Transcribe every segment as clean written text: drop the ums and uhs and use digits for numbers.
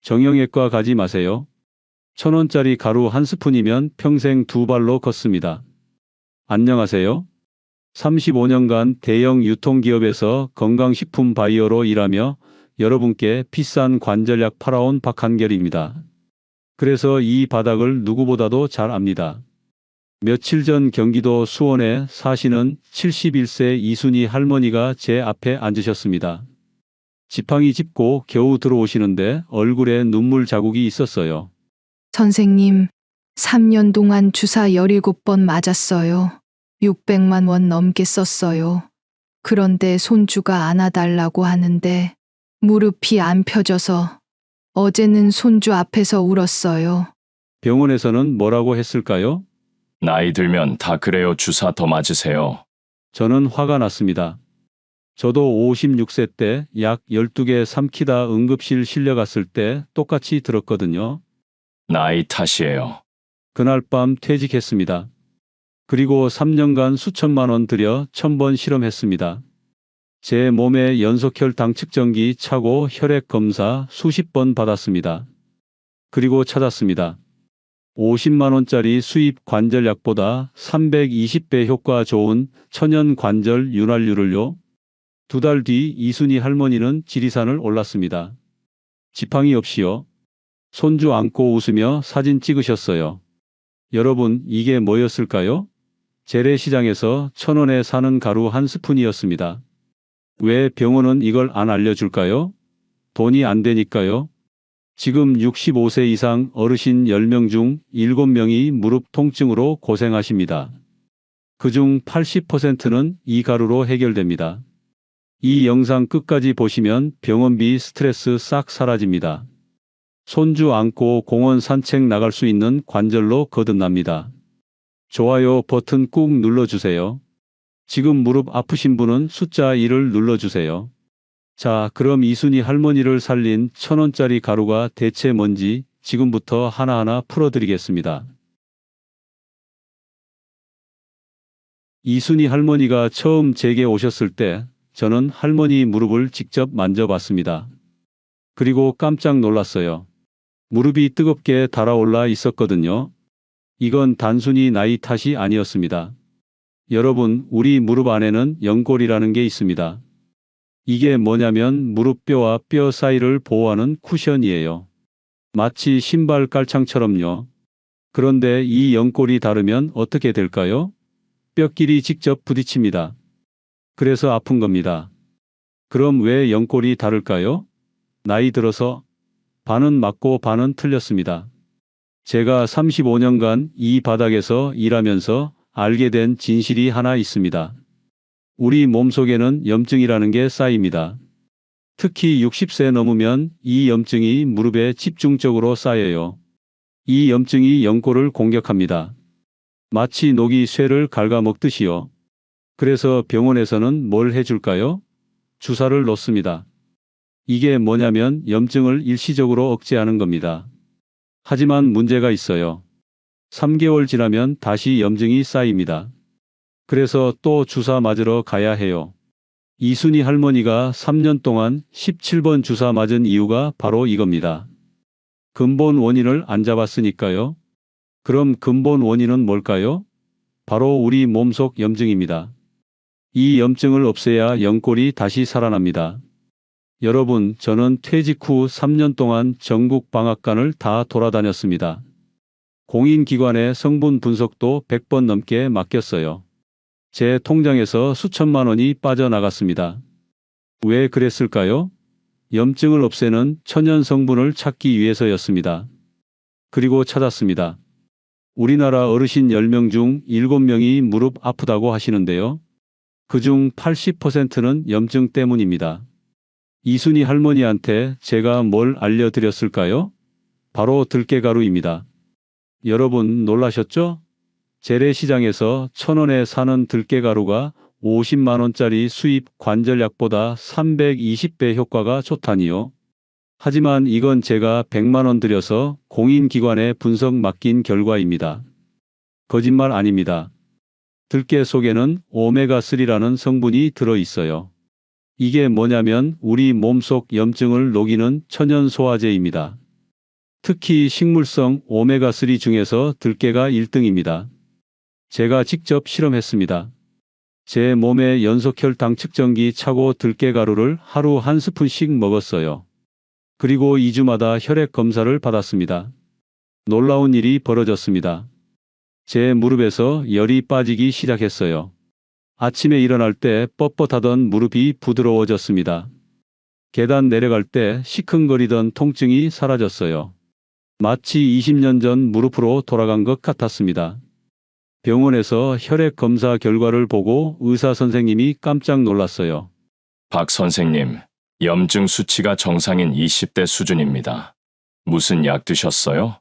정형외과 가지 마세요. 1,000원짜리 가루 한 스푼이면 평생 두 발로 걷습니다. 안녕하세요. 35년간 대형 유통기업에서 건강식품 바이어로 일하며 여러분께 비싼 관절약 팔아온 박한결입니다. 그래서 이 바닥을 누구보다도 잘 압니다. 며칠 전 경기도 수원에 사시는 71세 이순희 할머니가 제 앞에 앉으셨습니다. 지팡이 짚고 겨우 들어오시는데 얼굴에 눈물 자국이 있었어요. 선생님, 3년 동안 주사 17번 맞았어요. 600만 원 넘게 썼어요. 그런데 손주가 안아달라고 하는데 무릎이 안 펴져서 어제는 손주 앞에서 울었어요. 병원에서는 뭐라고 했을까요? 나이 들면 다 그래요. 주사 더 맞으세요. 저는 화가 났습니다. 저도 56세 때 약 12개 삼키다 응급실 실려갔을 때 똑같이 들었거든요. 나이 탓이에요. 그날 밤 퇴직했습니다. 그리고 3년간 수천만 원 들여 1,000번 실험했습니다. 제 몸에 연속혈당 측정기 차고 혈액 검사 수십 번 받았습니다. 그리고 찾았습니다. 50만 원짜리 수입 관절약보다 320배 효과 좋은 천연 관절 윤활유를요. 2달 뒤 이순희 할머니는 지리산을 올랐습니다. 지팡이 없이요. 손주 안고 웃으며 사진 찍으셨어요. 여러분, 이게 뭐였을까요? 재래시장에서 1,000원에 사는 가루 한 스푼이었습니다. 왜 병원은 이걸 안 알려줄까요? 돈이 안 되니까요. 지금 65세 이상 어르신 10명 중 7명이 무릎 통증으로 고생하십니다. 그중 80%는 이 가루로 해결됩니다. 이 영상 끝까지 보시면 병원비 스트레스 싹 사라집니다. 손주 안고 공원 산책 나갈 수 있는 관절로 거듭납니다. 좋아요 버튼 꾹 눌러주세요. 지금 무릎 아프신 분은 숫자 1을 눌러주세요. 자, 그럼 이순희 할머니를 살린 1,000원짜리 가루가 대체 뭔지 지금부터 하나하나 풀어드리겠습니다. 이순희 할머니가 처음 제게 오셨을 때 저는 할머니 무릎을 직접 만져봤습니다. 그리고 깜짝 놀랐어요. 무릎이 뜨겁게 달아올라 있었거든요. 이건 단순히 나이 탓이 아니었습니다. 여러분, 우리 무릎 안에는 연골이라는 게 있습니다. 이게 뭐냐면 무릎뼈와 뼈 사이를 보호하는 쿠션이에요. 마치 신발 깔창처럼요. 그런데 이 연골이 닳으면 어떻게 될까요? 뼈끼리 직접 부딪힙니다. 그래서 아픈 겁니다. 그럼 왜 연골이 닳을까요? 나이 들어서? 반은 맞고 반은 틀렸습니다. 제가 35년간 이 바닥에서 일하면서 알게 된 진실이 하나 있습니다. 우리 몸속에는 염증이라는 게 쌓입니다. 특히 60세 넘으면 이 염증이 무릎에 집중적으로 쌓여요. 이 염증이 연골을 공격합니다. 마치 녹이 쇠를 갉아먹듯이요. 그래서 병원에서는 뭘 해줄까요? 주사를 놓습니다. 이게 뭐냐면 염증을 일시적으로 억제하는 겁니다. 하지만 문제가 있어요. 3개월 지나면 다시 염증이 쌓입니다. 그래서 또 주사 맞으러 가야 해요. 이순희 할머니가 3년 동안 17번 주사 맞은 이유가 바로 이겁니다. 근본 원인을 안 잡았으니까요. 그럼 근본 원인은 뭘까요? 바로 우리 몸속 염증입니다. 이 염증을 없애야 연골이 다시 살아납니다. 여러분, 저는 퇴직 후 3년 동안 전국 방앗간을 다 돌아다녔습니다. 공인기관의 성분 분석도 100번 넘게 맡겼어요. 제 통장에서 수천만 원이 빠져나갔습니다. 왜 그랬을까요? 염증을 없애는 천연 성분을 찾기 위해서였습니다. 그리고 찾았습니다. 우리나라 어르신 10명 중 7명이 무릎 아프다고 하시는데요. 그중 80%는 염증 때문입니다. 이순희 할머니한테 제가 뭘 알려드렸을까요? 바로 들깨가루입니다. 여러분 놀라셨죠? 재래시장에서 1,000원에 사는 들깨가루가 50만 원짜리 수입 관절약보다 320배 효과가 좋다니요. 하지만 이건 제가 100만 원 들여서 공인기관에 분석 맡긴 결과입니다. 거짓말 아닙니다. 들깨 속에는 오메가3라는 성분이 들어있어요. 이게 뭐냐면 우리 몸속 염증을 녹이는 천연 소화제입니다. 특히 식물성 오메가3 중에서 들깨가 1등입니다. 제가 직접 실험했습니다. 제 몸에 연소혈당 측정기 차고 들깨가루를 하루 한 스푼씩 먹었어요. 그리고 2주마다 혈액 검사를 받았습니다. 놀라운 일이 벌어졌습니다. 제 무릎에서 열이 빠지기 시작했어요. 아침에 일어날 때 뻣뻣하던 무릎이 부드러워졌습니다. 계단 내려갈 때 시큰거리던 통증이 사라졌어요. 마치 20년 전 무릎으로 돌아간 것 같았습니다. 병원에서 혈액 검사 결과를 보고 의사 선생님이 깜짝 놀랐어요. 박 선생님, 염증 수치가 정상인 20대 수준입니다. 무슨 약 드셨어요?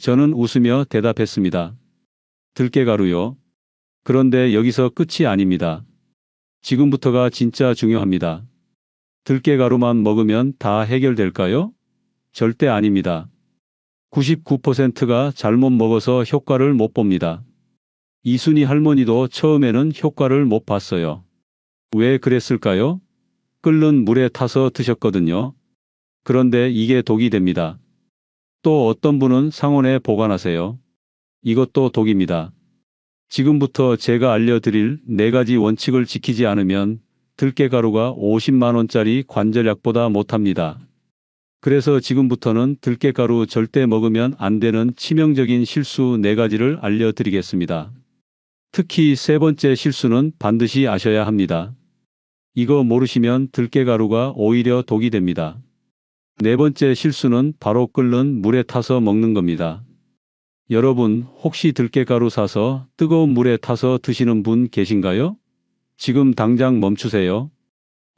저는 웃으며 대답했습니다. 들깨가루요. 그런데 여기서 끝이 아닙니다. 지금부터가 진짜 중요합니다. 들깨가루만 먹으면 다 해결될까요? 절대 아닙니다. 99%가 잘못 먹어서 효과를 못 봅니다. 이순희 할머니도 처음에는 효과를 못 봤어요. 왜 그랬을까요? 끓는 물에 타서 드셨거든요. 그런데 이게 독이 됩니다. 또 어떤 분은 상온에 보관하세요. 이것도 독입니다. 지금부터 제가 알려드릴 4가지 원칙을 지키지 않으면 들깨가루가 50만 원짜리 관절약보다 못합니다. 그래서 지금부터는 들깨가루 절대 먹으면 안 되는 치명적인 실수 4가지를 알려드리겠습니다. 특히 3번째 실수는 반드시 아셔야 합니다. 이거 모르시면 들깨가루가 오히려 독이 됩니다. 4번째 실수는 바로 끓는 물에 타서 먹는 겁니다. 여러분, 혹시 들깨가루 사서 뜨거운 물에 타서 드시는 분 계신가요? 지금 당장 멈추세요.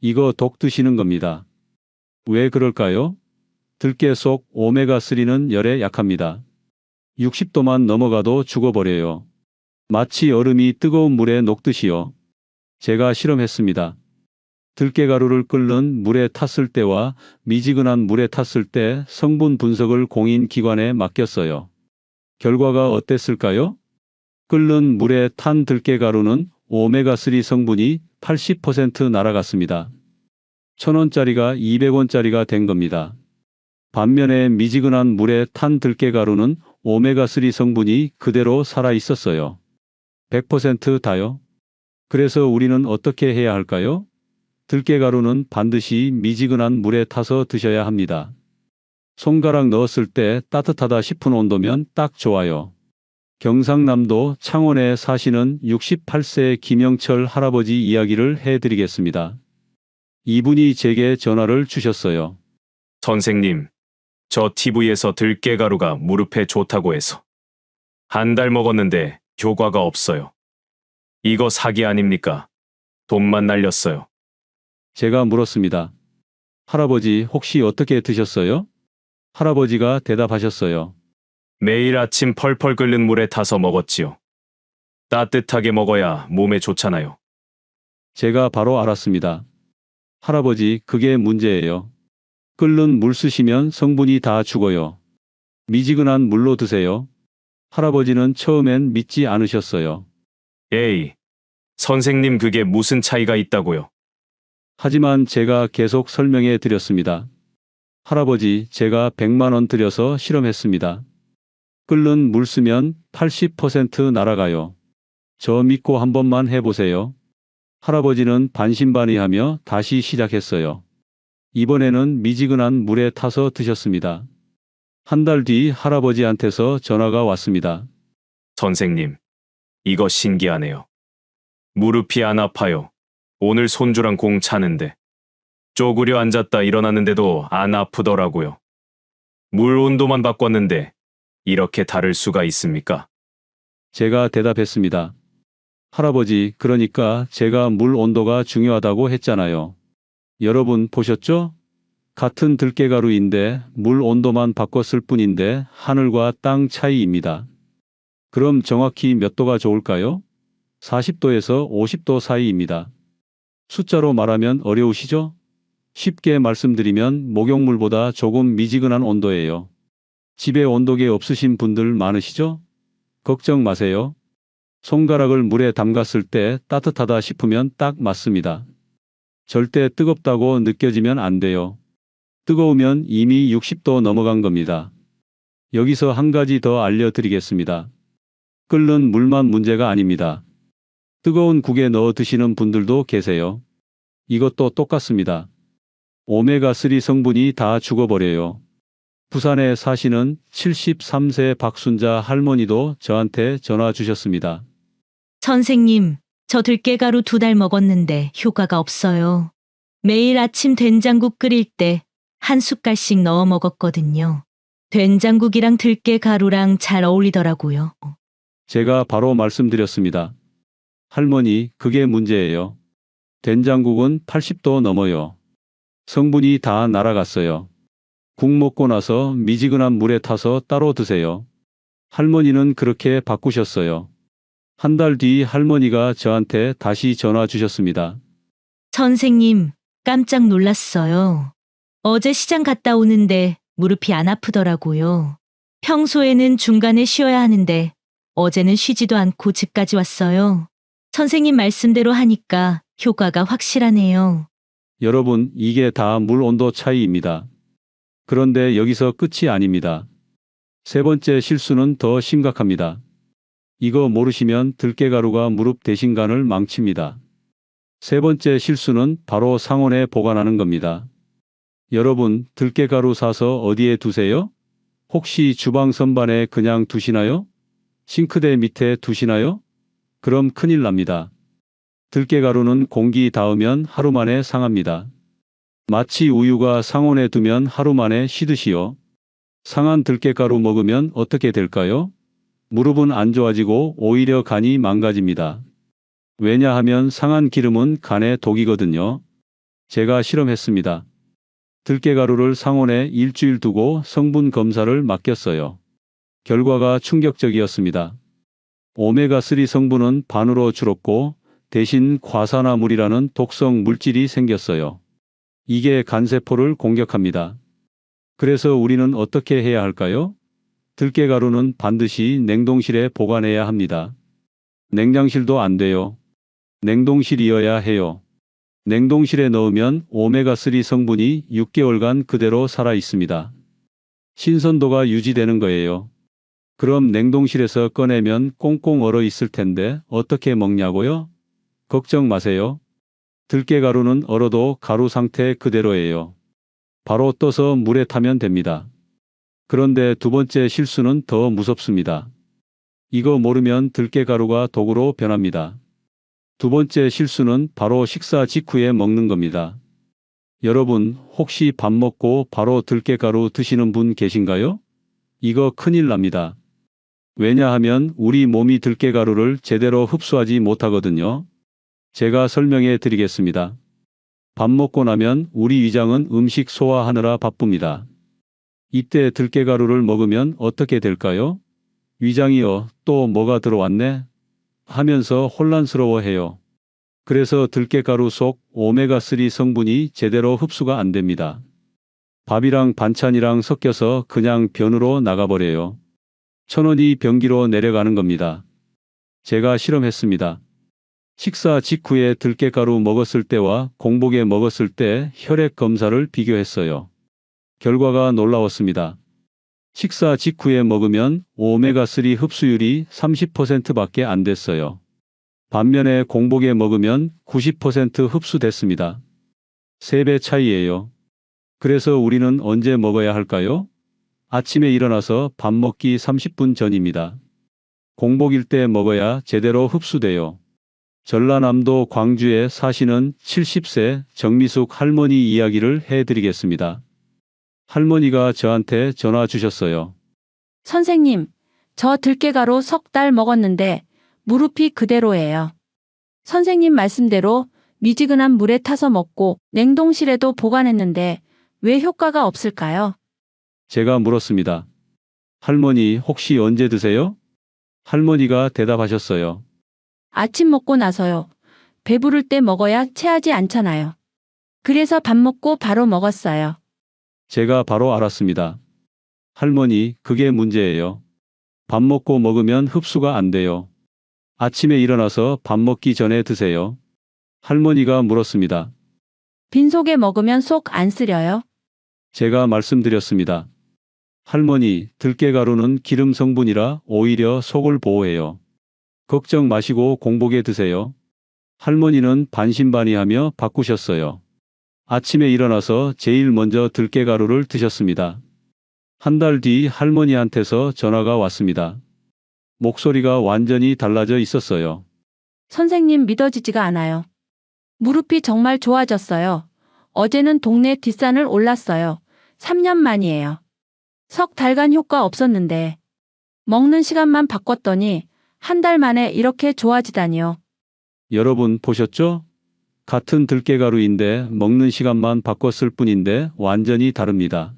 이거 독 드시는 겁니다. 왜 그럴까요? 들깨 속 오메가3는 열에 약합니다. 60도만 넘어가도 죽어버려요. 마치 얼음이 뜨거운 물에 녹듯이요. 제가 실험했습니다. 들깨가루를 끓는 물에 탔을 때와 미지근한 물에 탔을 때 성분 분석을 공인기관에 맡겼어요. 결과가 어땠을까요? 끓는 물에 탄 들깨가루는 오메가3 성분이 80% 날아갔습니다. 1,000원짜리가 200원짜리가 된 겁니다. 반면에 미지근한 물에 탄 들깨가루는 오메가3 성분이 그대로 살아 있었어요. 100% 다요. 그래서 우리는 어떻게 해야 할까요? 들깨가루는 반드시 미지근한 물에 타서 드셔야 합니다. 손가락 넣었을 때 따뜻하다 싶은 온도면 딱 좋아요. 경상남도 창원에 사시는 68세 김영철 할아버지 이야기를 해드리겠습니다. 이분이 제게 전화를 주셨어요. 선생님, 저 TV에서 들깨가루가 무릎에 좋다고 해서 한 달 먹었는데 효과가 없어요. 이거 사기 아닙니까? 돈만 날렸어요. 제가 물었습니다. 할아버지 혹시 어떻게 드셨어요? 할아버지가 대답하셨어요. 매일 아침 펄펄 끓는 물에 타서 먹었지요. 따뜻하게 먹어야 몸에 좋잖아요. 제가 바로 알았습니다. 할아버지, 그게 문제예요. 끓는 물 쓰시면 성분이 다 죽어요. 미지근한 물로 드세요. 할아버지는 처음엔 믿지 않으셨어요. 에이, 선생님 그게 무슨 차이가 있다고요? 하지만 제가 계속 설명해 드렸습니다. 할아버지, 제가 100만 원 들여서 실험했습니다. 끓는 물 쓰면 80% 날아가요. 저 믿고 한 번만 해보세요. 할아버지는 반신반의하며 다시 시작했어요. 이번에는 미지근한 물에 타서 드셨습니다. 한 달 뒤 할아버지한테서 전화가 왔습니다. 선생님, 이거 신기하네요. 무릎이 안 아파요. 오늘 손주랑 공 차는데 쪼그려 앉았다 일어났는데도 안 아프더라고요. 물 온도만 바꿨는데 이렇게 다를 수가 있습니까? 제가 대답했습니다. 할아버지, 그러니까 제가 물 온도가 중요하다고 했잖아요. 여러분 보셨죠? 같은 들깨가루인데 물 온도만 바꿨을 뿐인데 하늘과 땅 차이입니다. 그럼 정확히 몇 도가 좋을까요? 40도에서 50도 사이입니다. 숫자로 말하면 어려우시죠? 쉽게 말씀드리면 목욕물보다 조금 미지근한 온도예요. 집에 온도계 없으신 분들 많으시죠? 걱정 마세요. 손가락을 물에 담갔을 때 따뜻하다 싶으면 딱 맞습니다. 절대 뜨겁다고 느껴지면 안 돼요. 뜨거우면 이미 60도 넘어간 겁니다. 여기서 한 가지 더 알려드리겠습니다. 끓는 물만 문제가 아닙니다. 뜨거운 국에 넣어 드시는 분들도 계세요. 이것도 똑같습니다. 오메가3 성분이 다 죽어버려요. 부산에 사시는 73세 박순자 할머니도 저한테 전화 주셨습니다. 선생님, 저 들깨가루 2달 먹었는데 효과가 없어요. 매일 아침 된장국 끓일 때 한 숟갈씩 넣어 먹었거든요. 된장국이랑 들깨가루랑 잘 어울리더라고요. 제가 바로 말씀드렸습니다. 할머니, 그게 문제예요. 된장국은 80도 넘어요. 성분이 다 날아갔어요. 국 먹고 나서 미지근한 물에 타서 따로 드세요. 할머니는 그렇게 바꾸셨어요. 한 달 뒤 할머니가 저한테 다시 전화 주셨습니다. 선생님, 깜짝 놀랐어요. 어제 시장 갔다 오는데 무릎이 안 아프더라고요. 평소에는 중간에 쉬어야 하는데 어제는 쉬지도 않고 집까지 왔어요. 선생님 말씀대로 하니까 효과가 확실하네요. 여러분, 이게 다 물 온도 차이입니다. 그런데 여기서 끝이 아닙니다. 세 번째 실수는 더 심각합니다. 이거 모르시면 들깨가루가 무릎 대신간을 망칩니다. 세 번째 실수는 바로 상온에 보관하는 겁니다. 여러분, 들깨가루 사서 어디에 두세요? 혹시 주방 선반에 그냥 두시나요? 싱크대 밑에 두시나요? 그럼 큰일 납니다. 들깨가루는 공기 닿으면 하루 만에 상합니다. 마치 우유가 상온에 두면 하루 만에 시듯이요. 상한 들깨가루 먹으면 어떻게 될까요? 무릎은 안 좋아지고 오히려 간이 망가집니다. 왜냐하면 상한 기름은 간에 독이거든요. 제가 실험했습니다. 들깨가루를 상온에 일주일 두고 성분 검사를 맡겼어요. 결과가 충격적이었습니다. 오메가3 성분은 반으로 줄었고 대신 과산화물이라는 독성 물질이 생겼어요. 이게 간세포를 공격합니다. 그래서 우리는 어떻게 해야 할까요? 들깨가루는 반드시 냉동실에 보관해야 합니다. 냉장실도 안 돼요. 냉동실이어야 해요. 냉동실에 넣으면 오메가3 성분이 6개월간 그대로 살아 있습니다. 신선도가 유지되는 거예요. 그럼 냉동실에서 꺼내면 꽁꽁 얼어 있을 텐데 어떻게 먹냐고요? 걱정 마세요. 들깨가루는 얼어도 가루 상태 그대로예요. 바로 떠서 물에 타면 됩니다. 그런데 두 번째 실수는 더 무섭습니다. 이거 모르면 들깨가루가 독으로 변합니다. 두 번째 실수는 바로 식사 직후에 먹는 겁니다. 여러분, 혹시 밥 먹고 바로 들깨가루 드시는 분 계신가요? 이거 큰일 납니다. 왜냐하면 우리 몸이 들깨가루를 제대로 흡수하지 못하거든요. 제가 설명해 드리겠습니다. 밥 먹고 나면 우리 위장은 음식 소화하느라 바쁩니다. 이때 들깨가루를 먹으면 어떻게 될까요? 위장이요, 또 뭐가 들어왔네? 하면서 혼란스러워해요. 그래서 들깨가루 속 오메가3 성분이 제대로 흡수가 안 됩니다. 밥이랑 반찬이랑 섞여서 그냥 변으로 나가버려요. 천원이 변기로 내려가는 겁니다. 제가 실험했습니다. 식사 직후에 들깨가루 먹었을 때와 공복에 먹었을 때 혈액 검사를 비교했어요. 결과가 놀라웠습니다. 식사 직후에 먹으면 오메가3 흡수율이 30%밖에 안 됐어요. 반면에 공복에 먹으면 90% 흡수됐습니다. 3배 차이예요. 그래서 우리는 언제 먹어야 할까요? 아침에 일어나서 밥 먹기 30분 전입니다. 공복일 때 먹어야 제대로 흡수돼요. 전라남도 광주에 사시는 70세 정미숙 할머니 이야기를 해드리겠습니다. 할머니가 저한테 전화 주셨어요. 선생님, 저 들깨가루 3달 먹었는데 무릎이 그대로예요. 선생님 말씀대로 미지근한 물에 타서 먹고 냉동실에도 보관했는데 왜 효과가 없을까요? 제가 물었습니다. 할머니, 혹시 언제 드세요? 할머니가 대답하셨어요. 아침 먹고 나서요. 배부를 때 먹어야 체하지 않잖아요. 그래서 밥 먹고 바로 먹었어요. 제가 바로 알았습니다. 할머니, 그게 문제예요. 밥 먹고 먹으면 흡수가 안 돼요. 아침에 일어나서 밥 먹기 전에 드세요. 할머니가 물었습니다. 빈속에 먹으면 속 안 쓰려요? 제가 말씀드렸습니다. 할머니, 들깨가루는 기름 성분이라 오히려 속을 보호해요. 걱정 마시고 공복에 드세요. 할머니는 반신반의하며 바꾸셨어요. 아침에 일어나서 제일 먼저 들깨가루를 드셨습니다. 한 달 뒤 할머니한테서 전화가 왔습니다. 목소리가 완전히 달라져 있었어요. 선생님 믿어지지가 않아요. 무릎이 정말 좋아졌어요. 어제는 동네 뒷산을 올랐어요. 3년 만이에요. 석 달간 효과 없었는데 먹는 시간만 바꿨더니 한 달 만에 이렇게 좋아지다니요. 여러분 보셨죠? 같은 들깨가루인데 먹는 시간만 바꿨을 뿐인데 완전히 다릅니다.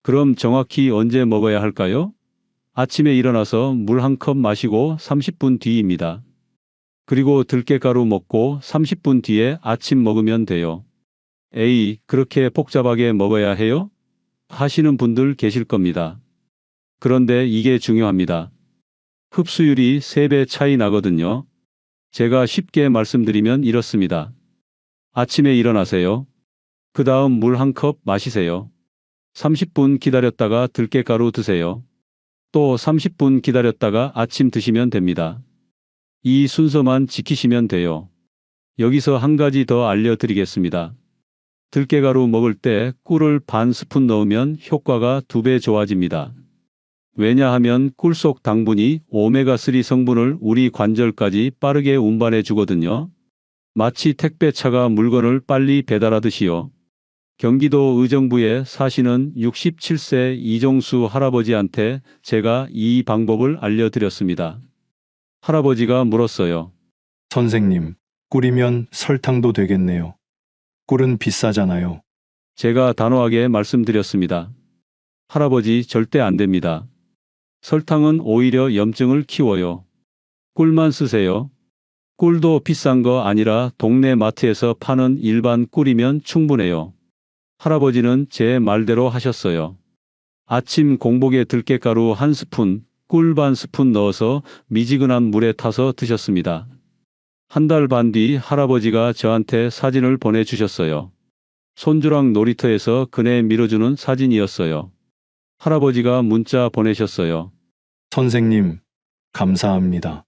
그럼 정확히 언제 먹어야 할까요? 아침에 일어나서 물 한 컵 마시고 30분 뒤입니다. 그리고 들깨가루 먹고 30분 뒤에 아침 먹으면 돼요. 에이, 그렇게 복잡하게 먹어야 해요? 하시는 분들 계실 겁니다. 그런데 이게 중요합니다. 흡수율이 3배 차이 나거든요. 제가 쉽게 말씀드리면 이렇습니다. 아침에 일어나세요. 그 다음 물 한 컵 마시세요. 30분 기다렸다가 들깨가루 드세요. 또 30분 기다렸다가 아침 드시면 됩니다. 이 순서만 지키시면 돼요. 여기서 한 가지 더 알려드리겠습니다. 들깨가루 먹을 때 꿀을 반 스푼 넣으면 효과가 2배 좋아집니다. 왜냐하면 꿀 속 당분이 오메가3 성분을 우리 관절까지 빠르게 운반해 주거든요. 마치 택배차가 물건을 빨리 배달하듯이요. 경기도 의정부에 사시는 67세 이종수 할아버지한테 제가 이 방법을 알려드렸습니다. 할아버지가 물었어요. 선생님, 꿀이면 설탕도 되겠네요. 꿀은 비싸잖아요. 제가 단호하게 말씀드렸습니다. 할아버지, 절대 안 됩니다. 설탕은 오히려 염증을 키워요. 꿀만 쓰세요. 꿀도 비싼 거 아니라 동네 마트에서 파는 일반 꿀이면 충분해요. 할아버지는 제 말대로 하셨어요. 아침 공복에 들깨가루 한 스푼, 꿀 반 스푼 넣어서 미지근한 물에 타서 드셨습니다. 한 달 반 뒤 할아버지가 저한테 사진을 보내주셨어요. 손주랑 놀이터에서 그네 밀어주는 사진이었어요. 할아버지가 문자 보내셨어요. 선생님, 감사합니다.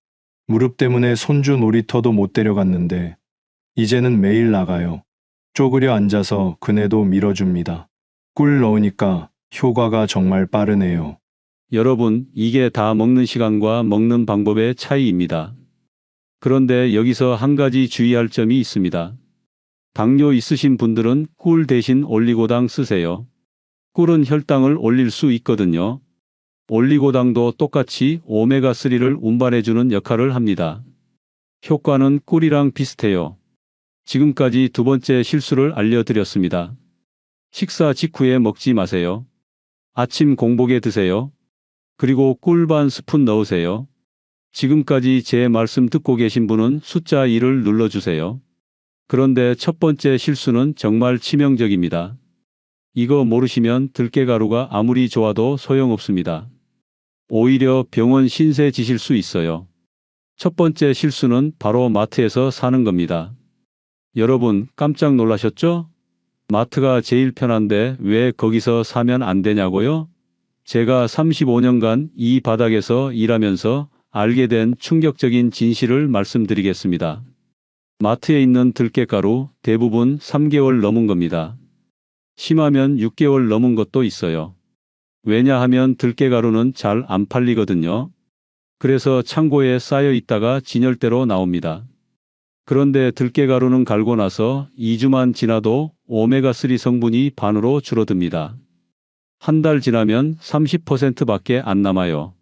무릎 때문에 손주 놀이터도 못 데려갔는데 이제는 매일 나가요. 쪼그려 앉아서 그네도 밀어줍니다. 꿀 넣으니까 효과가 정말 빠르네요. 여러분, 이게 다 먹는 시간과 먹는 방법의 차이입니다. 그런데 여기서 한 가지 주의할 점이 있습니다. 당뇨 있으신 분들은 꿀 대신 올리고당 쓰세요. 꿀은 혈당을 올릴 수 있거든요. 올리고당도 똑같이 오메가3를 운반해주는 역할을 합니다. 효과는 꿀이랑 비슷해요. 지금까지 2번째 실수를 알려드렸습니다. 식사 직후에 먹지 마세요. 아침 공복에 드세요. 그리고 꿀 반 스푼 넣으세요. 지금까지 제 말씀 듣고 계신 분은 숫자 2를 눌러주세요. 그런데 첫 번째 실수는 정말 치명적입니다. 이거 모르시면 들깨가루가 아무리 좋아도 소용없습니다. 오히려 병원 신세 지실 수 있어요. 첫 번째 실수는 바로 마트에서 사는 겁니다. 여러분, 깜짝 놀라셨죠? 마트가 제일 편한데 왜 거기서 사면 안 되냐고요? 제가 35년간 이 바닥에서 일하면서 알게 된 충격적인 진실을 말씀드리겠습니다. 마트에 있는 들깨가루 대부분 3개월 넘은 겁니다. 심하면 6개월 넘은 것도 있어요. 왜냐하면 들깨가루는 잘 안 팔리거든요. 그래서 창고에 쌓여 있다가 진열대로 나옵니다. 그런데 들깨가루는 갈고 나서 2주만 지나도 오메가3 성분이 반으로 줄어듭니다. 한 달 지나면 30%밖에 안 남아요.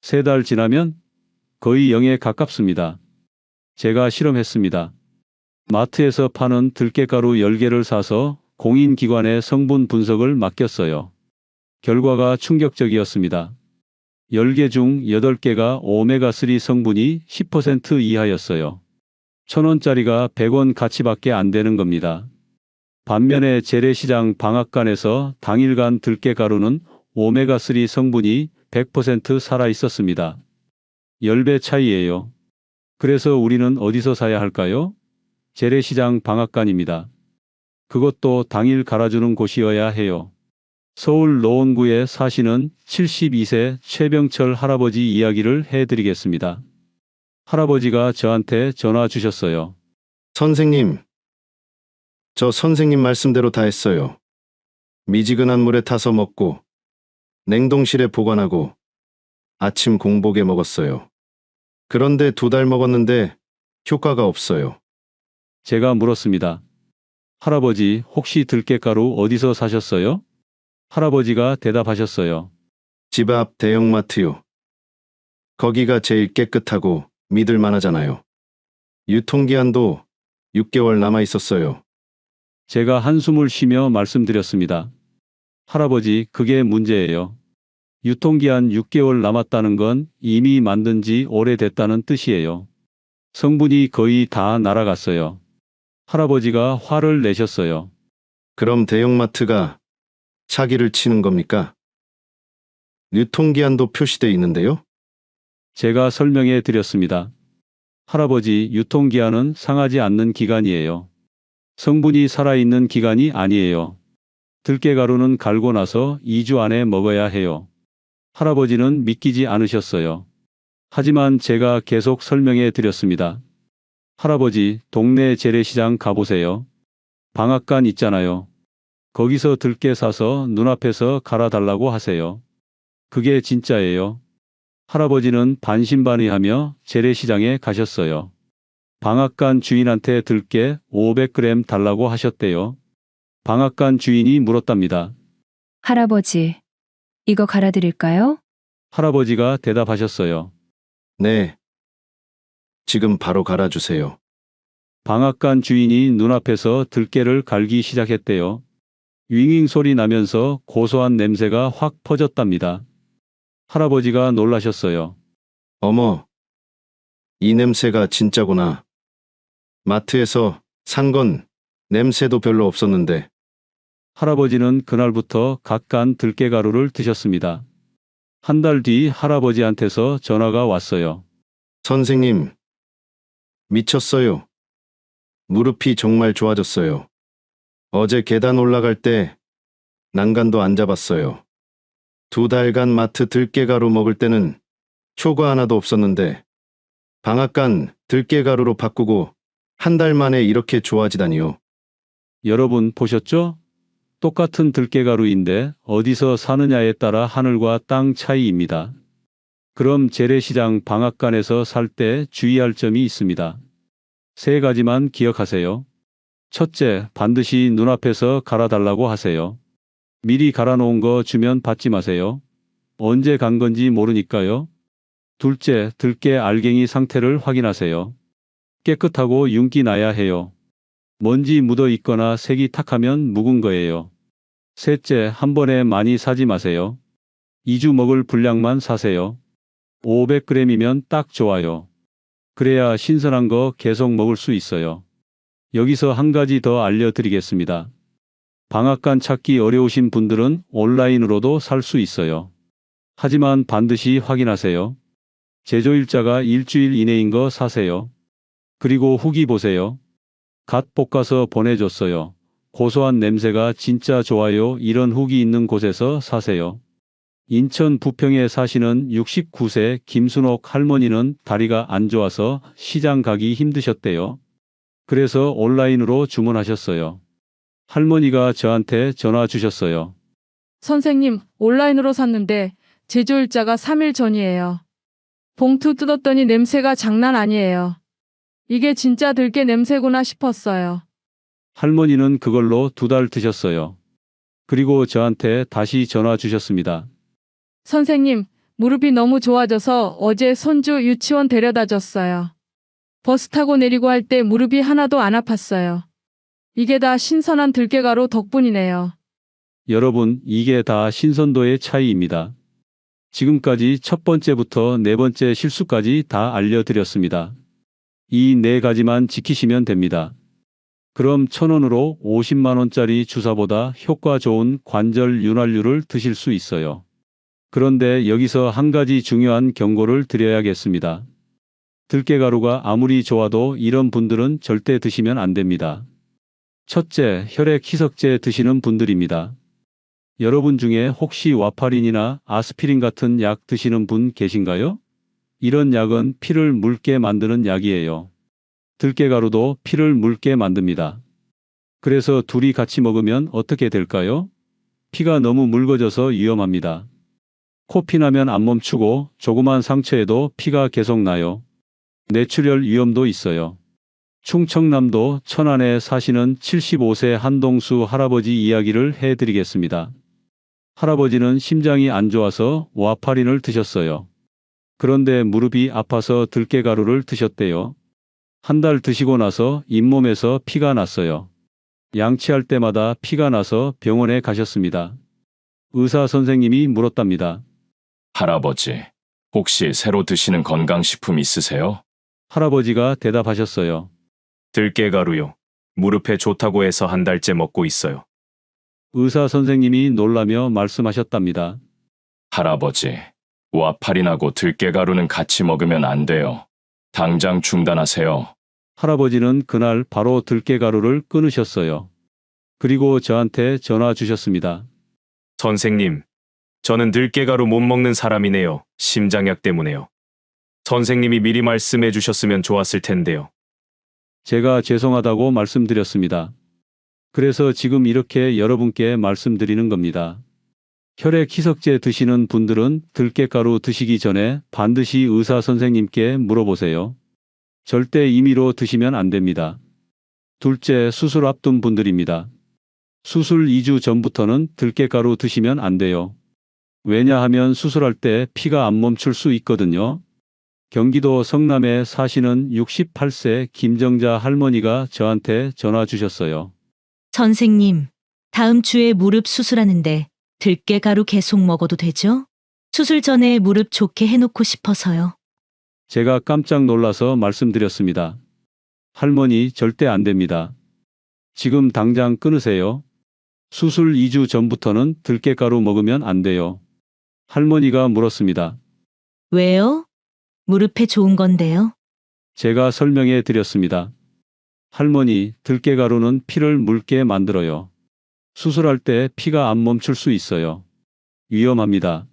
3달 지나면 거의 0에 가깝습니다. 제가 실험했습니다. 마트에서 파는 들깨가루 10개를 사서 공인기관에 성분 분석을 맡겼어요. 결과가 충격적이었습니다. 10개 중 8개가 오메가3 성분이 10% 이하였어요. 1,000원짜리가 100원 가치밖에 안 되는 겁니다. 반면에 재래시장 방앗간에서 당일간 들깨가루는 오메가3 성분이 100% 살아 있었습니다. 10배 차이예요. 그래서 우리는 어디서 사야 할까요? 재래시장 방앗간입니다. 그것도 당일 갈아주는 곳이어야 해요. 서울 노원구에 사시는 72세 최병철 할아버지 이야기를 해드리겠습니다. 할아버지가 저한테 전화 주셨어요. 선생님, 저 선생님 말씀대로 다 했어요. 미지근한 물에 타서 먹고, 냉동실에 보관하고, 아침 공복에 먹었어요. 그런데 2달 먹었는데 효과가 없어요. 제가 물었습니다. 할아버지, 혹시 들깨가루 어디서 사셨어요? 할아버지가 대답하셨어요. 집 앞 대형마트요. 거기가 제일 깨끗하고 믿을 만하잖아요. 유통기한도 6개월 남아 있었어요. 제가 한숨을 쉬며 말씀드렸습니다. 할아버지, 그게 문제예요. 유통기한 6개월 남았다는 건 이미 만든 지 오래됐다는 뜻이에요. 성분이 거의 다 날아갔어요. 할아버지가 화를 내셨어요. 그럼 대형마트가 사기를 치는 겁니까? 유통기한도 표시돼 있는데요? 제가 설명해 드렸습니다. 할아버지, 유통기한은 상하지 않는 기간이에요. 성분이 살아있는 기간이 아니에요. 들깨가루는 갈고 나서 2주 안에 먹어야 해요. 할아버지는 믿기지 않으셨어요. 하지만 제가 계속 설명해 드렸습니다. 할아버지, 동네 재래시장 가보세요. 방앗간 있잖아요. 거기서 들깨 사서 눈앞에서 갈아달라고 하세요. 그게 진짜예요. 할아버지는 반신반의하며 재래시장에 가셨어요. 방앗간 주인한테 들깨 500g 달라고 하셨대요. 방앗간 주인이 물었답니다. 할아버지, 이거 갈아드릴까요? 할아버지가 대답하셨어요. 네. 지금 바로 갈아주세요. 방앗간 주인이 눈앞에서 들깨를 갈기 시작했대요. 윙윙 소리 나면서 고소한 냄새가 확 퍼졌답니다. 할아버지가 놀라셨어요. 어머, 이 냄새가 진짜구나. 마트에서 산 건 냄새도 별로 없었는데. 할아버지는 그날부터 갓간 들깨가루를 드셨습니다. 한 달 뒤 할아버지한테서 전화가 왔어요. 선생님, 미쳤어요. 무릎이 정말 좋아졌어요. 어제 계단 올라갈 때 난간도 안 잡았어요. 2달간 마트 들깨가루 먹을 때는 효과 하나도 없었는데 방앗간 들깨가루로 바꾸고 1달 만에 이렇게 좋아지다니요. 여러분 보셨죠? 똑같은 들깨가루인데 어디서 사느냐에 따라 하늘과 땅 차이입니다. 그럼 재래시장 방앗간에서 살 때 주의할 점이 있습니다. 3가지만 기억하세요. 첫째, 반드시 눈앞에서 갈아달라고 하세요. 미리 갈아놓은 거 주면 받지 마세요. 언제 간 건지 모르니까요. 둘째, 들깨 알갱이 상태를 확인하세요. 깨끗하고 윤기 나야 해요. 먼지 묻어 있거나 색이 탁하면 묵은 거예요. 셋째, 한 번에 많이 사지 마세요. 2주 먹을 분량만 사세요. 500g이면 딱 좋아요. 그래야 신선한 거 계속 먹을 수 있어요. 여기서 한 가지 더 알려드리겠습니다. 방앗간 찾기 어려우신 분들은 온라인으로도 살 수 있어요. 하지만 반드시 확인하세요. 제조일자가 일주일 이내인 거 사세요. 그리고 후기 보세요. 갓 볶아서 보내줬어요. 고소한 냄새가 진짜 좋아요. 이런 후기 있는 곳에서 사세요. 인천 부평에 사시는 69세 김순옥 할머니는 다리가 안 좋아서 시장 가기 힘드셨대요. 그래서 온라인으로 주문하셨어요. 할머니가 저한테 전화 주셨어요. 선생님, 온라인으로 샀는데 제조일자가 3일 전이에요. 봉투 뜯었더니 냄새가 장난 아니에요. 이게 진짜 들깨 냄새구나 싶었어요. 할머니는 그걸로 2달 드셨어요. 그리고 저한테 다시 전화 주셨습니다. 선생님, 무릎이 너무 좋아져서 어제 손주 유치원 데려다 줬어요. 버스 타고 내리고 할 때 무릎이 하나도 안 아팠어요. 이게 다 신선한 들깨가루 덕분이네요. 여러분, 이게 다 신선도의 차이입니다. 지금까지 첫 번째부터 4번째 실수까지 다 알려드렸습니다. 이 4가지만 지키시면 됩니다. 그럼 1,000원으로 50만 원짜리 주사보다 효과 좋은 관절 윤활유를 드실 수 있어요. 그런데 여기서 한 가지 중요한 경고를 드려야겠습니다. 들깨가루가 아무리 좋아도 이런 분들은 절대 드시면 안 됩니다. 첫째, 혈액 희석제 드시는 분들입니다. 여러분 중에 혹시 와파린이나 아스피린 같은 약 드시는 분 계신가요? 이런 약은 피를 묽게 만드는 약이에요. 들깨가루도 피를 묽게 만듭니다. 그래서 둘이 같이 먹으면 어떻게 될까요? 피가 너무 묽어져서 위험합니다. 코피 나면 안 멈추고 조그만 상처에도 피가 계속 나요. 뇌출혈 위험도 있어요. 충청남도 천안에 사시는 75세 한동수 할아버지 이야기를 해드리겠습니다. 할아버지는 심장이 안 좋아서 와파린을 드셨어요. 그런데 무릎이 아파서 들깨가루를 드셨대요. 한 달 드시고 나서 잇몸에서 피가 났어요. 양치할 때마다 피가 나서 병원에 가셨습니다. 의사 선생님이 물었답니다. 할아버지, 혹시 새로 드시는 건강식품 있으세요? 할아버지가 대답하셨어요. 들깨가루요. 무릎에 좋다고 해서 한 달째 먹고 있어요. 의사 선생님이 놀라며 말씀하셨답니다. 할아버지, 와파린하고 들깨가루는 같이 먹으면 안 돼요. 당장 중단하세요. 할아버지는 그날 바로 들깨가루를 끊으셨어요. 그리고 저한테 전화 주셨습니다. 선생님, 저는 들깨가루 못 먹는 사람이네요. 심장약 때문에요. 선생님이 미리 말씀해 주셨으면 좋았을 텐데요. 제가 죄송하다고 말씀드렸습니다. 그래서 지금 이렇게 여러분께 말씀드리는 겁니다. 혈액 희석제 드시는 분들은 들깨가루 드시기 전에 반드시 의사 선생님께 물어보세요. 절대 임의로 드시면 안 됩니다. 둘째, 수술 앞둔 분들입니다. 수술 2주 전부터는 들깨가루 드시면 안 돼요. 왜냐하면 수술할 때 피가 안 멈출 수 있거든요. 경기도 성남에 사시는 68세 김정자 할머니가 저한테 전화 주셨어요. 선생님, 다음 주에 무릎 수술하는데 들깨가루 계속 먹어도 되죠? 수술 전에 무릎 좋게 해놓고 싶어서요. 제가 깜짝 놀라서 말씀드렸습니다. 할머니, 절대 안 됩니다. 지금 당장 끊으세요. 수술 2주 전부터는 들깨가루 먹으면 안 돼요. 할머니가 물었습니다. 왜요? 무릎에 좋은 건데요. 제가 설명해 드렸습니다. 할머니, 들깨가루는 피를 묽게 만들어요. 수술할 때 피가 안 멈출 수 있어요. 위험합니다.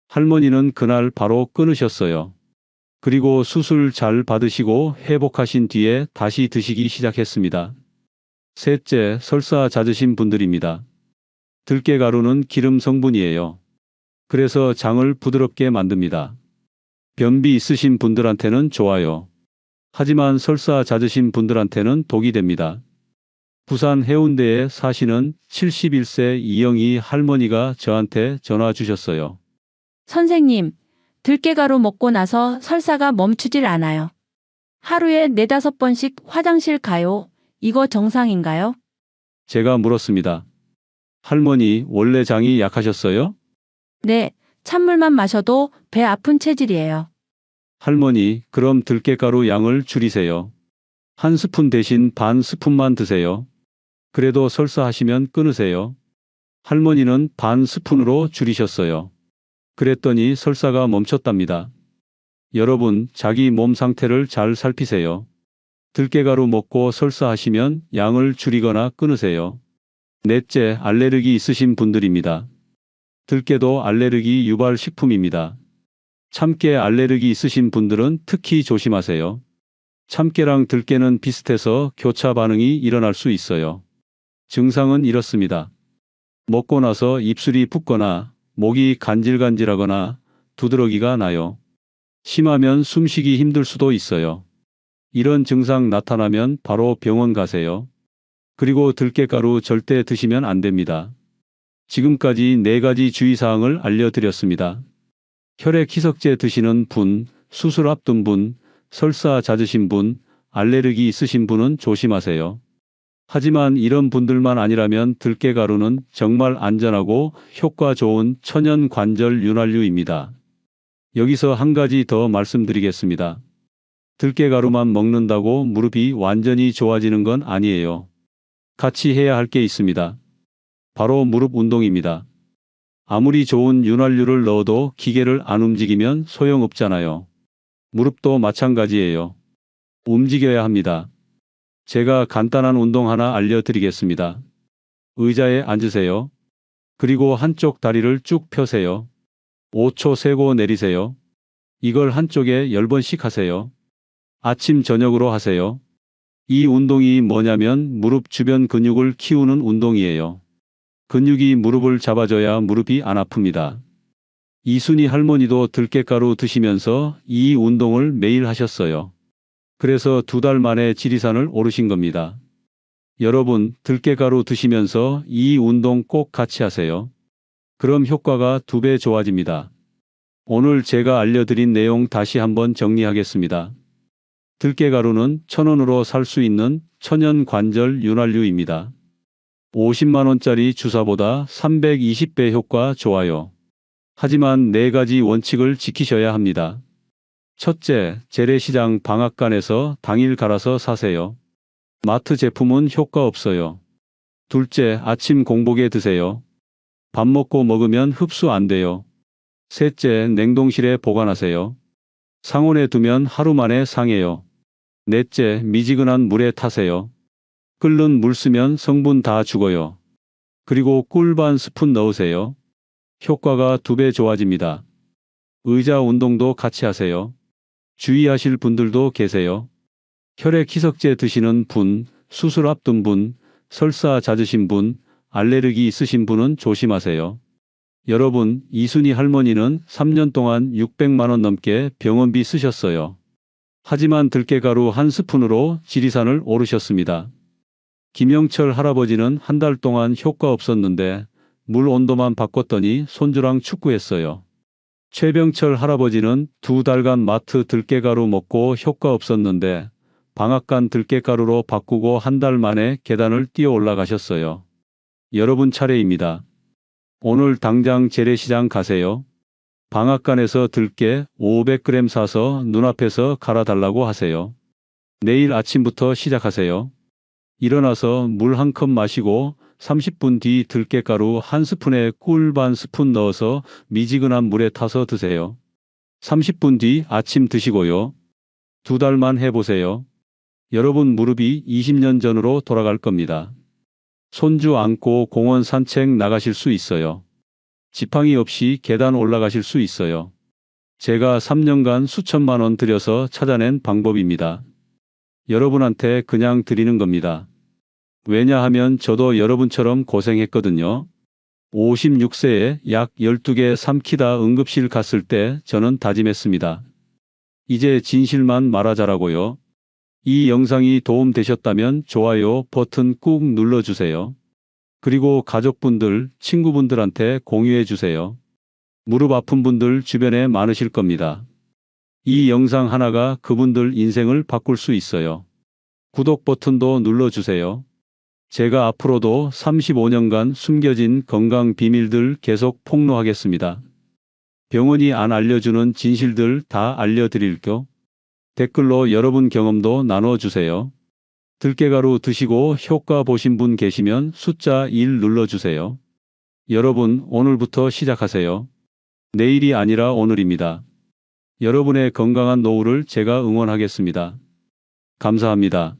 할머니는 그날 바로 끊으셨어요. 그리고 수술 잘 받으시고 회복하신 뒤에 다시 드시기 시작했습니다. 셋째, 설사 잦으신 분들입니다. 들깨가루는 기름 성분이에요. 그래서 장을 부드럽게 만듭니다. 변비 있으신 분들한테는 좋아요. 하지만 설사 잦으신 분들한테는 독이 됩니다. 부산 해운대에 사시는 71세 이영희 할머니가 저한테 전화 주셨어요. 선생님, 들깨가루 먹고 나서 설사가 멈추질 않아요. 하루에 4~5번씩 화장실 가요. 이거 정상인가요? 제가 물었습니다. 할머니, 원래 장이 약하셨어요? 네, 찬물만 마셔도 배 아픈 체질이에요. 할머니, 그럼 들깨가루 양을 줄이세요. 한 스푼 대신 반 스푼만 드세요. 그래도 설사하시면 끊으세요. 할머니는 반 스푼으로 줄이셨어요. 그랬더니 설사가 멈췄답니다. 여러분, 자기 몸 상태를 잘 살피세요. 들깨가루 먹고 설사하시면 양을 줄이거나 끊으세요. 넷째, 알레르기 있으신 분들입니다. 들깨도 알레르기 유발 식품입니다. 참깨 알레르기 있으신 분들은 특히 조심하세요. 참깨랑 들깨는 비슷해서 교차 반응이 일어날 수 있어요. 증상은 이렇습니다. 먹고 나서 입술이 붓거나 목이 간질간질하거나 두드러기가 나요. 심하면 숨쉬기 힘들 수도 있어요. 이런 증상 나타나면 바로 병원 가세요. 그리고 들깨가루 절대 드시면 안 됩니다. 지금까지 4가지 주의사항을 알려드렸습니다. 혈액 희석제 드시는 분, 수술 앞둔 분, 설사 잦으신 분, 알레르기 있으신 분은 조심하세요. 하지만 이런 분들만 아니라면 들깨가루는 정말 안전하고 효과 좋은 천연 관절 윤활유입니다. 여기서 한 가지 더 말씀드리겠습니다. 들깨가루만 먹는다고 무릎이 완전히 좋아지는 건 아니에요. 같이 해야 할 게 있습니다. 바로 무릎 운동입니다. 아무리 좋은 윤활유를 넣어도 기계를 안 움직이면 소용없잖아요. 무릎도 마찬가지예요. 움직여야 합니다. 제가 간단한 운동 하나 알려드리겠습니다. 의자에 앉으세요. 그리고 한쪽 다리를 쭉 펴세요. 5초 세고 내리세요. 이걸 한쪽에 10번씩 하세요. 아침 저녁으로 하세요. 이 운동이 뭐냐면 무릎 주변 근육을 키우는 운동이에요. 근육이 무릎을 잡아줘야 무릎이 안 아픕니다. 이순희 할머니도 들깨가루 드시면서 이 운동을 매일 하셨어요. 그래서 2달 만에 지리산을 오르신 겁니다. 여러분, 들깨가루 드시면서 이 운동 꼭 같이 하세요. 그럼 효과가 2배 좋아집니다. 오늘 제가 알려드린 내용 다시 한번 정리하겠습니다. 들깨가루는 1,000원으로 살 수 있는 천연 관절 윤활유입니다. 50만 원짜리 주사보다 320배 효과 좋아요. 하지만 4가지 원칙을 지키셔야 합니다. 첫째, 재래시장 방앗간에서 당일 갈아서 사세요. 마트 제품은 효과 없어요. 둘째, 아침 공복에 드세요. 밥 먹으면 흡수 안 돼요. 셋째, 냉동실에 보관하세요. 상온에 두면 하루 만에 상해요. 넷째, 미지근한 물에 타세요. 끓는 물 쓰면 성분 다 죽어요. 그리고 꿀 반 스푼 넣으세요. 효과가 2배 좋아집니다. 의자 운동도 같이 하세요. 주의하실 분들도 계세요. 혈액 희석제 드시는 분, 수술 앞둔 분, 설사 잦으신 분, 알레르기 있으신 분은 조심하세요. 여러분, 이순희 할머니는 3년 동안 600만 원 넘게 병원비 쓰셨어요. 하지만 들깨가루 한 스푼으로 지리산을 오르셨습니다. 김영철 할아버지는 한 달 동안 효과 없었는데 물 온도만 바꿨더니 손주랑 축구했어요. 최병철 할아버지는 2달간 마트 들깨가루 먹고 효과 없었는데 방앗간 들깨가루로 바꾸고 한 달 만에 계단을 뛰어 올라가셨어요. 여러분 차례입니다. 오늘 당장 재래시장 가세요. 방앗간에서 들깨 500g 사서 눈앞에서 갈아달라고 하세요. 내일 아침부터 시작하세요. 일어나서 물 한 컵 마시고 30분 뒤 들깨가루 한 스푼에 꿀 반 스푼 넣어서 미지근한 물에 타서 드세요. 30분 뒤 아침 드시고요. 2달만 해보세요. 여러분 무릎이 20년 전으로 돌아갈 겁니다. 손주 안고 공원 산책 나가실 수 있어요. 지팡이 없이 계단 올라가실 수 있어요. 제가 3년간 수천만 원 들여서 찾아낸 방법입니다. 여러분한테 그냥 드리는 겁니다. 왜냐하면 저도 여러분처럼 고생했거든요. 56세에 약 12개 삼키다 응급실 갔을 때 저는 다짐했습니다. 이제 진실만 말하자라고요. 이 영상이 도움되셨다면 좋아요 버튼 꾹 눌러주세요. 그리고 가족분들, 친구분들한테 공유해주세요. 무릎 아픈 분들 주변에 많으실 겁니다. 이 영상 하나가 그분들 인생을 바꿀 수 있어요. 구독 버튼도 눌러주세요. 제가 앞으로도 35년간 숨겨진 건강 비밀들 계속 폭로하겠습니다. 병원이 안 알려주는 진실들 다 알려드릴게요. 댓글로 여러분 경험도 나눠주세요. 들깨가루 드시고 효과 보신 분 계시면 숫자 1 눌러주세요. 여러분 오늘부터 시작하세요. 내일이 아니라 오늘입니다. 여러분의 건강한 노후를 제가 응원하겠습니다. 감사합니다.